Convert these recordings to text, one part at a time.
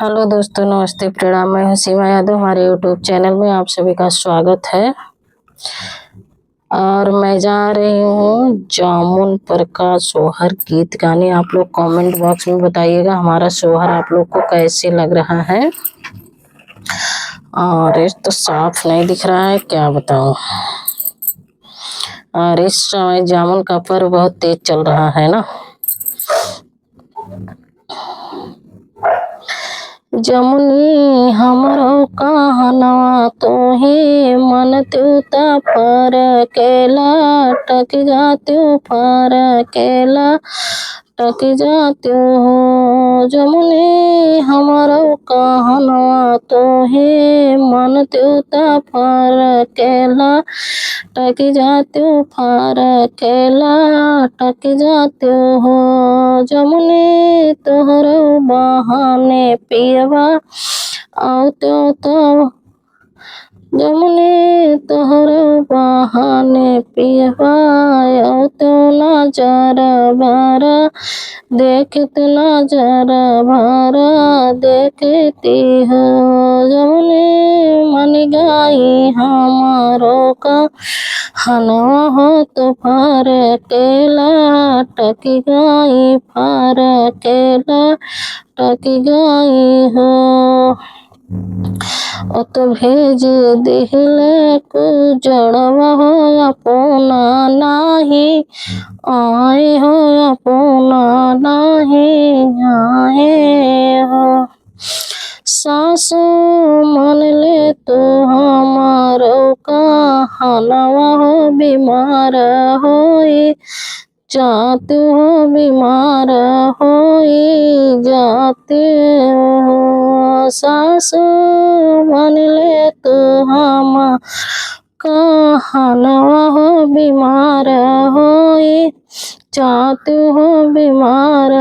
Hello दोस्तों, नमस्ते, प्रणाम। मैं हूं सीमा यादव। हमारे यूट्यूब चैनल में आप सभी का स्वागत है। और मैं जा रही हूँ जामुन पर का सोहर गीत गाने। आप लोग कमेंट बॉक्स में बताइएगा हमारा सोहर आप लोग को कैसे लग रहा है। और इस तो साफ नहीं दिख रहा है, क्या बताऊं। और इस समय जामुन का पर्व बहुत तेज चल रहा है ना। जमुनी हमरो कहनवा तोहे मन त्यूता पर केला टक जात्यो पर केला टक जात्यो हो। जमुनी हमरो कहनवा तोहे मन त्यूता पर केला टक जात्यो पर केला टक जात्यो हो। जमुनी तोहरो बहाने पियवा औत्यो तो जमुनी तोहरो बहाने पियवा औत्यो नजर भरा देखत नजर भरा देखती हो। जमुनी मन गाई हमारो का हनवा हो तो फार केला टक गाई फार केला टक गाई हो। ओ तो भेज दिहले को जड़वा हो अपना नाही आए हो अपना नाही आए हो। सासू मन ले तो हमारो कहनवा हो बीमार होई जाते हो बीमार होई जाते हो। सासू मन ले तो हमार कहनवा हो बीमार होई जाते हो बीमार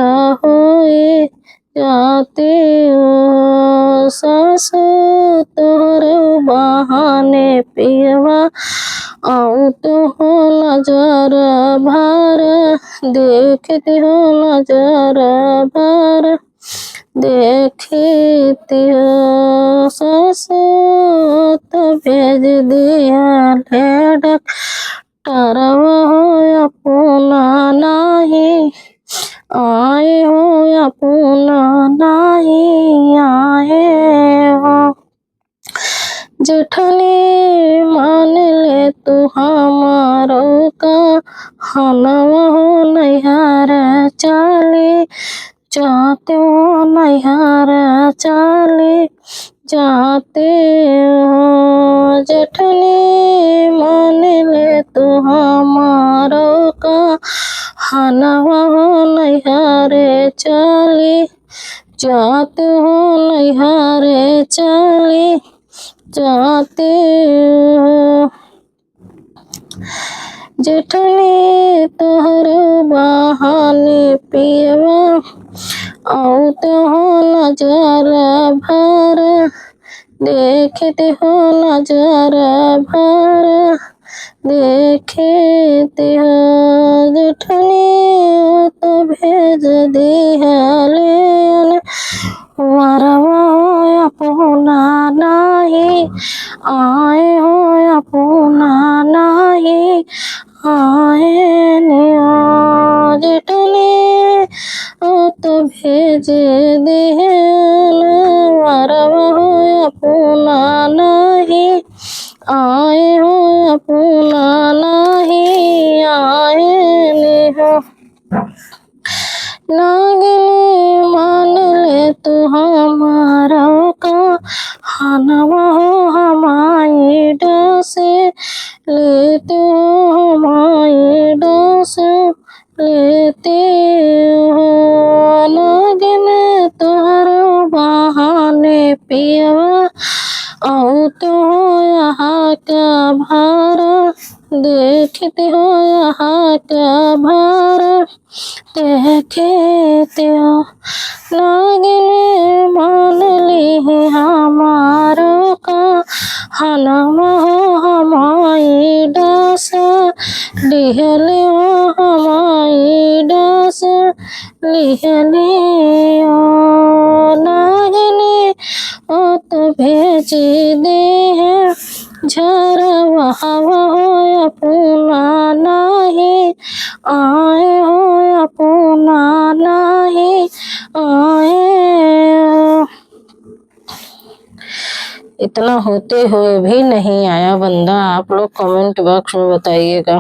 होई जाते हो। सासू तोहरे बहाने पियवा औ तो हो नजर भर देखती हो नजर भर देखती हो। सासू तो भेज दिया लेडक टरवा हो अपना नाही आए हो अपना नहीं आए हो। जेठनी मान ले तू हमारो का हनवा हो नैहर चाली जाते हो नैहर चाली जाते हो। जेठनी मान ले तू हमारो का हनवा हो नैहर चाली जाते हो नैहर चाली जाते हो। जेठनी तोहरो बहाने पियवा औ तो हो नजर भर देखते हो नजर भर देखते हो। जेठनी तो भेज दिहले वरवा हो अपना नाही आए हो अपना नाही आए नियो। जेठनी तो भेज दिहले वरवा हो अपना नाही आए हो अपना नहीं आए नियो। नागिनी मान ले तू हमारो का हनवा हो हमारी डसे लेते हो हमारी डसे लेते हो। नागिन तोहरो बहाने पियवा औ तो हो यहाँ का भार देखते हो यहाँ का भार देखते हो। नागिन मान ली हमारो का हनवा हो हमारी डस लिहले हो हमारी डस लिहले हो। नागिन चीदे हैं झरा वह अपना नाही आए हो अपना नाही आए। इतना होते हुए भी नहीं आया बंदा, आप लोग कमेंट बॉक्स में बताइएगा।